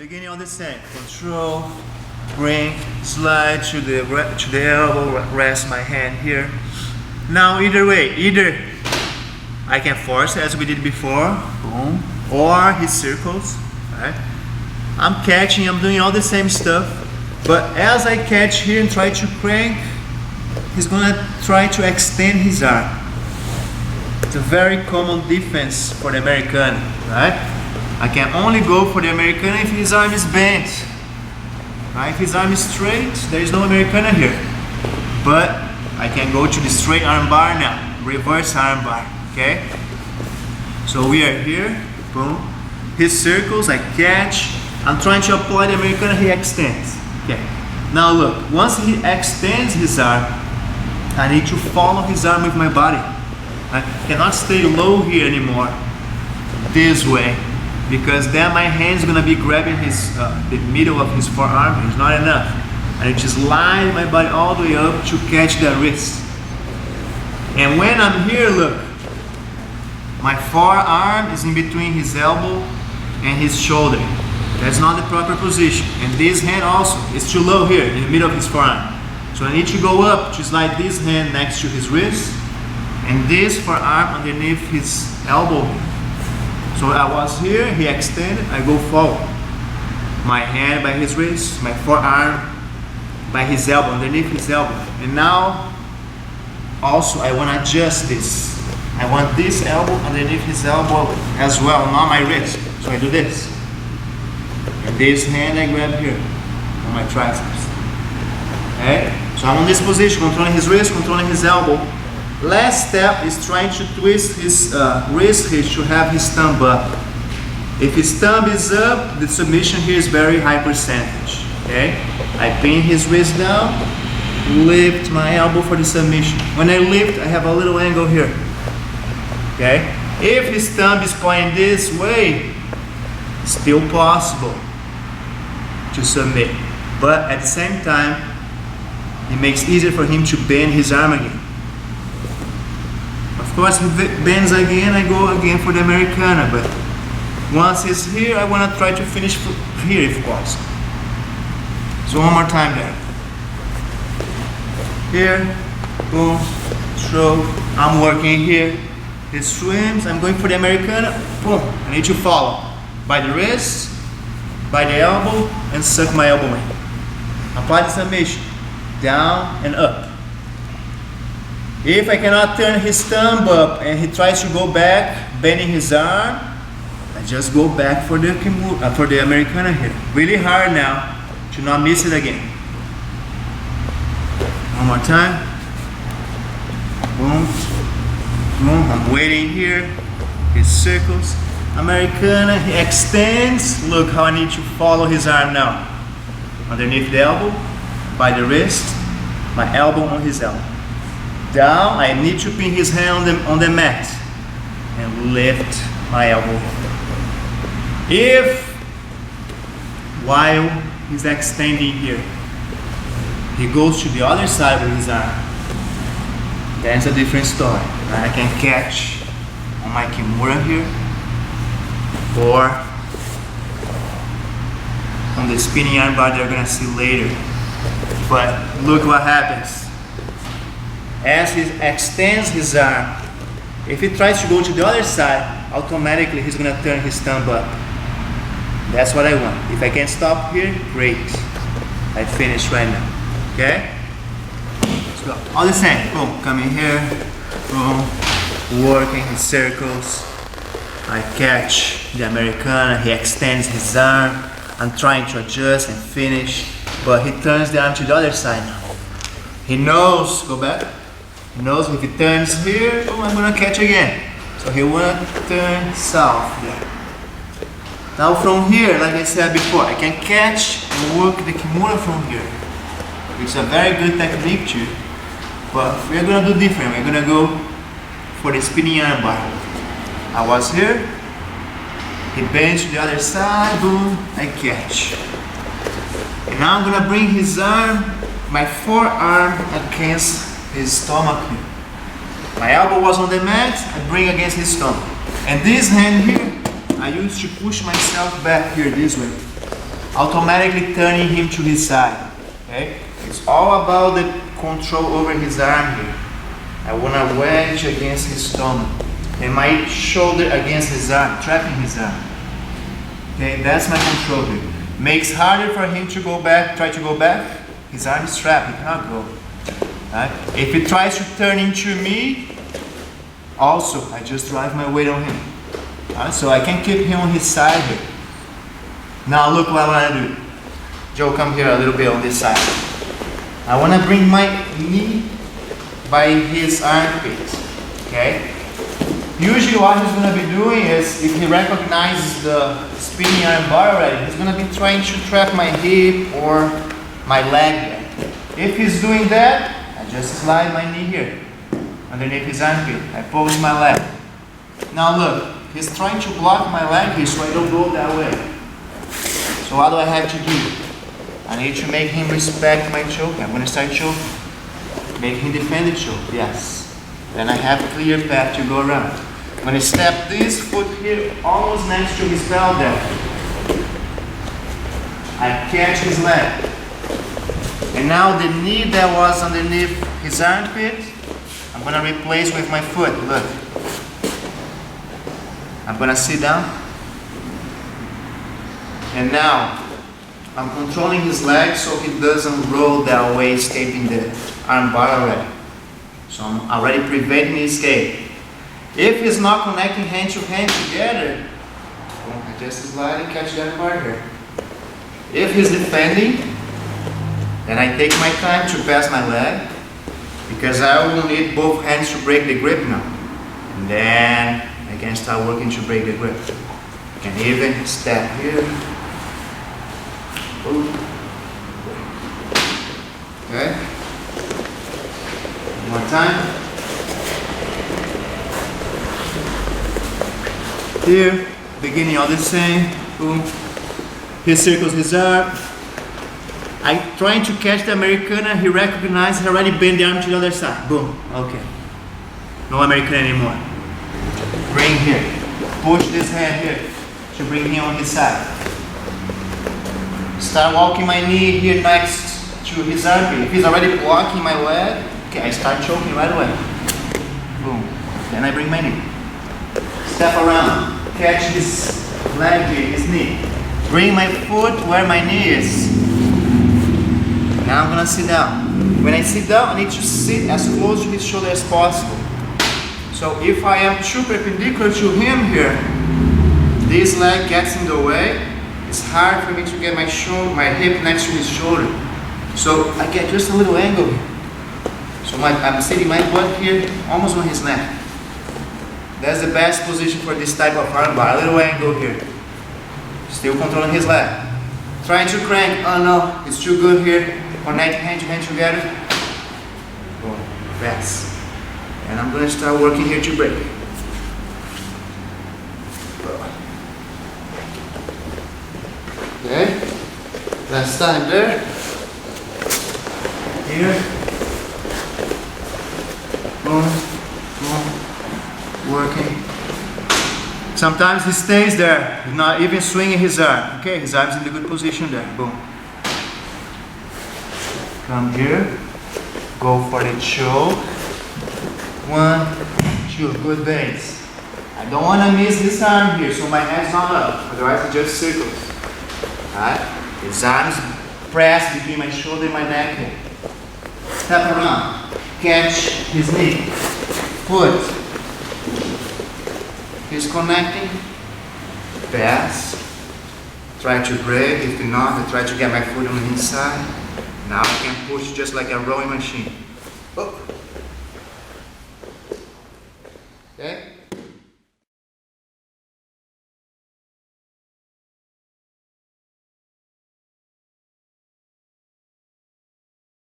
Beginning on the same, control, bring, slide to the elbow, rest my hand here. Now either way, either I can force as we did before, boom, or he circles, right? I'm catching, I'm doing all the same stuff, but as I catch here and try to crank, he's gonna try to extend his arm. It's a very common defense for the Americana, right? I can only go for the Americana if his arm is bent. Right? If his arm is straight, there is no Americana here. But I can go to the straight arm bar now, reverse arm bar, okay? So we are here, boom. He circles, I catch. I'm trying to apply the Americana, he extends. Okay. Now look, once he extends his arm, I need to follow his arm with my body. I cannot stay low here anymore, this way. Because then my hand's gonna be grabbing his the middle of his forearm. It's not enough. I need to slide my body all the way up to catch the wrist. And when I'm here, look, my forearm is in between his elbow and his shoulder. That's not the proper position. And this hand also is too low here in the middle of his forearm. So I need to go up to slide this hand next to his wrist and this forearm underneath his elbow. So I was here, he extended, I go forward. My hand by his wrist, my forearm by his elbow, underneath his elbow. And now, also I want to adjust this. I want this elbow underneath his elbow as well, not my wrist. So I do this. And this hand I grab here, on my triceps. Okay? So I'm on this position, controlling his wrist, controlling his elbow. Last step is trying to twist his wrist hitch to have his thumb up. If his thumb is up, the submission here is very high percentage. Okay? I pin his wrist down, lift my elbow for the submission. When I lift, I have a little angle here. Okay? If his thumb is pointing this way, it's still possible to submit. But at the same time, it makes it easier for him to bend his arm again. Of course, if it bends again, I go again for the Americana, but once it's here, I want to try to finish here if possible. So one more time there. Here, boom, throw, I'm working here. He swims, I'm going for the Americana, boom, I need to follow. By the wrist, by the elbow, and suck my elbow in. Apply the submission, down and up. If I cannot turn his thumb up and he tries to go back, bending his arm, I just go back for the Americana here. Really hard now to not miss it again. One more time. Boom, boom. I'm waiting here. He circles. Americana, he extends. Look how I need to follow his arm now. Underneath the elbow, by the wrist, my elbow on his elbow. Down, I need to pin his hand on the mat and lift my elbow. If, while he's extending here, he goes to the other side with his arm, that's a different story. I can catch on my kimura here, or on the spinning arm bar they're gonna see later. But look what happens. As he extends his arm, if he tries to go to the other side, automatically he's going to turn his thumb up. That's what I want. If I can stop here, great. I finish right now. Okay? Let's go. All the same. Boom. Coming here. Boom. Working in circles. I catch the Americana. He extends his arm. I'm trying to adjust and finish. But he turns the arm to the other side now. He knows. Go back. He knows if he turns here, oh, I'm gonna catch again. So he wanna turn south there. Now from here, like I said before, I can catch and work the kimura from here. It's a very good technique too. But we're gonna do different. We're gonna go for the spinning arm bar. I was here, he bends to the other side, boom, I catch. And now I'm gonna bring his arm, my forearm against his stomach here. My elbow was on the mat, I bring against his stomach. And this hand here, I used to push myself back here this way. automatically turning him to his side. Okay? It's all about the control over his arm here. I want to wedge against his stomach and my shoulder against his arm, trapping his arm. Okay, that's my control here. Makes harder for him to go back, try to go back. His arm is trapped, he cannot go. Right? If he tries to turn into me, also I just drive my weight on him. Right? So I can keep him on his side here. Now look what I want to do. Joe, come here a little bit on this side. I want to bring my knee by his armpit. Okay? Usually what he's going to be doing is, if he recognizes the spinning armbar already, he's going to be trying to trap my hip or my leg there. If he's doing that, I just slide my knee here, underneath his armpit. I pose my leg. Now look, he's trying to block my leg here so I don't go that way. So what do I have to do? I need to make him respect my choke. I'm going to start choking. Make him defend the choke, yes. Then I have a clear path to go around. I'm going to step this foot here almost next to his belt there. I catch his leg. And now the knee that was underneath his armpit, I'm going to replace with my foot. Look. I'm going to sit down. And now I'm controlling his leg so he doesn't roll that way, escaping the armbar already. So I'm already preventing his escape. If he's not connecting hand to hand together, I just slide and catch that part here. If he's defending, then I take my time to pass my leg, because I will need both hands to break the grip now. And then I can start working to break the grip. I can even step here. Okay. One more time. Here, beginning all the same. Boom. He circles his arm. I'm trying to catch the Americana. He recognizes, he already bent the arm to the other side. Boom. Okay. No Americana anymore. Bring here. Push this hand here to bring him on his side. Start walking my knee here next to his armpit. If he's already blocking my leg, okay, I start choking right away. Boom. Then I bring my knee. Step around. Catch his leg here, his knee. Bring my foot where my knee is. Now I'm gonna sit down. When I sit down, I need to sit as close to his shoulder as possible. So if I am too perpendicular to him here, this leg gets in the way. It's hard for me to get my hip next to his shoulder. So I get just a little angle here. So I'm sitting my butt here, almost on his neck. That's the best position for this type of armbar. A little angle here. Still controlling his leg. Trying to crank. Oh no, it's too good here. Connect hand to hand together. Boom. Press. And I'm going to start working here to break. Okay. Last time there. Here. Boom. Boom. Working. Sometimes he stays there, he's not even swinging his arm. Okay, his arm's in the good position there. Boom. Come here. Go for the choke. 1, 2. Good base. I don't want to miss this arm here, so my head's not up. Otherwise, it just circles. Alright? His arm is pressed between my shoulder and my neck here. Step around. Catch his knee. Foot. He's connecting. Pass. Try to break. If not, I try to get my foot on the inside. Now I can push just like a rowing machine. Oh. Okay?